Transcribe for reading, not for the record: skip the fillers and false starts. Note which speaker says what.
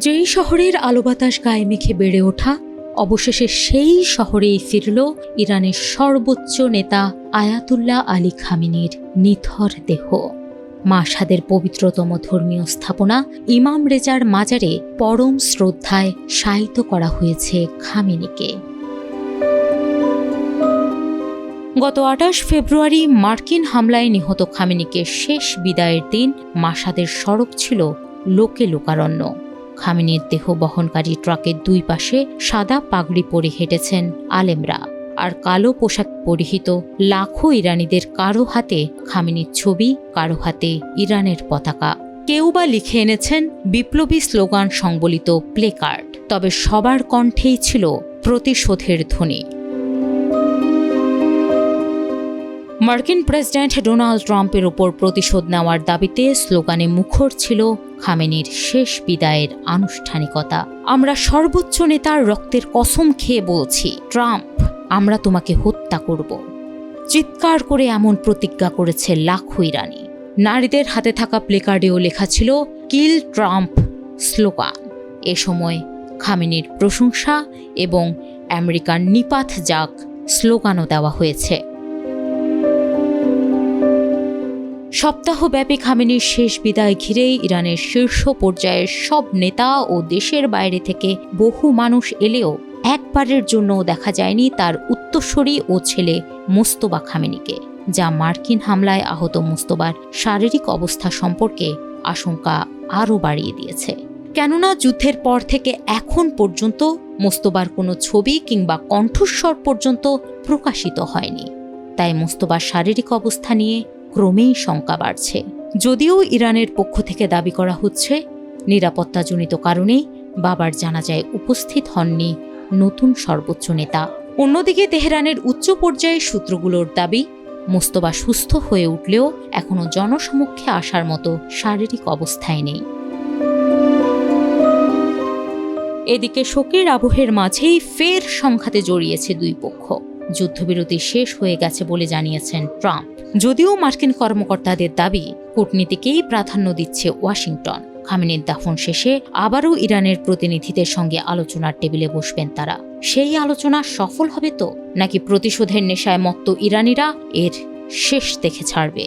Speaker 1: যেই শহরের আলো বাতাস গায়ে মেখে বেড়ে ওঠা, অবশেষে সেই শহরেই ফিরল ইরানের সর্বোচ্চ নেতা আয়াতুল্লাহ আলী খামেনির নিথর দেহ। মাশহাদের পবিত্রতম ধর্মীয় স্থাপনা ইমাম রেজার মাজারে পরম শ্রদ্ধায় শায়িত করা হয়েছে খামেনিকে। গত ২৮ ফেব্রুয়ারি মার্কিন হামলায় নিহত খামেনিকে শেষ বিদায়ের দিন মাশহাদের সড়ক ছিল লোকে লোকারণ্য। খামেনির দেহ বহনকারী ট্রাকের দুই পাশে সাদা পাগড়ি পরে হেঁটেছেন আলেমরা, আর কালো পোশাক পরিহিত লাখো ইরানিদের কারো হাতে খামেনির ছবি, কারো হাতে ইরানের পতাকা। কেউ বা লিখে এনেছেন বিপ্লবী স্লোগান সংবলিত প্লেকার্ড। তবে সবার কণ্ঠেই ছিল প্রতিশোধের ধ্বনি। মার্কিন প্রেসিডেন্ট ডোনাল্ড ট্রাম্পের ওপর প্রতিশোধ নেওয়ার দাবিতে স্লোগানে মুখর ছিল খামেনির শেষ বিদায়ের আনুষ্ঠানিকতা। আমরা সর্বোচ্চ নেতার রক্তের কসম খেয়ে বলছি, ট্রাম্প, আমরা তোমাকে হত্যা করব। চিৎকার করে এমন প্রতিজ্ঞা করেছে লাখো ইরানি। নারীদের হাতে থাকা প্লেকার্ডেও লেখা ছিল কিল ট্রাম্প স্লোগান। এ সময় খামেনির প্রশংসা এবং আমেরিকার নিপাত যাক স্লোগানও দেওয়া হয়েছে। সপ্তাহব্যাপী খামেনির শেষ বিদায় ঘিরেই ইরানের শীর্ষ পর্যায়ের সব নেতা ও দেশের বাইরে থেকে বহু মানুষ এলেও একবারের জন্যও দেখা যায়নি তার উত্তরসূরি ও ছেলে মোস্তফা খামেনিকে, যা মার্কিন হামলায় আহত মোস্তফার শারীরিক অবস্থা সম্পর্কে আশঙ্কা আরও বাড়িয়ে দিয়েছে। কেননা যুদ্ধের পর থেকে এখন পর্যন্ত মোস্তফার কোনো ছবি কিংবা কণ্ঠস্বর পর্যন্ত প্রকাশিত হয়নি। তাই মোস্তফার শারীরিক অবস্থা নিয়ে ক্রমেই শঙ্কা বাড়ছে। যদিও ইরানের পক্ষ থেকে দাবি করা হচ্ছে নিরাপত্তাজনিত কারণেই বাবার জানাজায় উপস্থিত হননি নতুন সর্বোচ্চ নেতা। অন্যদিকে তেহরানের উচ্চ পর্যায়ের সূত্রগুলোর দাবি, মোস্তফা সুস্থ হয়ে উঠলেও এখনও জনসমক্ষে আসার মতো শারীরিক অবস্থায় নেই। এদিকে শোকের আবহের মাঝেই ফের সংঘাতে জড়িয়েছে দুই পক্ষ। যুদ্ধবিরতি শেষ হয়ে গেছে বলে জানিয়েছেন ট্রাম্প। যদিও মার্কিন কর্মকর্তাদের দাবি, কূটনীতিকেই প্রাধান্য দিচ্ছে ওয়াশিংটন। খামেনির দাফন শেষে আবারও ইরানের প্রতিনিধিদের সঙ্গে আলোচনার টেবিলে বসবেন তারা। সেই আলোচনা সফল হবে তো, নাকি প্রতিশোধের নেশায় মত্ত ইরানিরা এর শেষ দেখে ছাড়বে?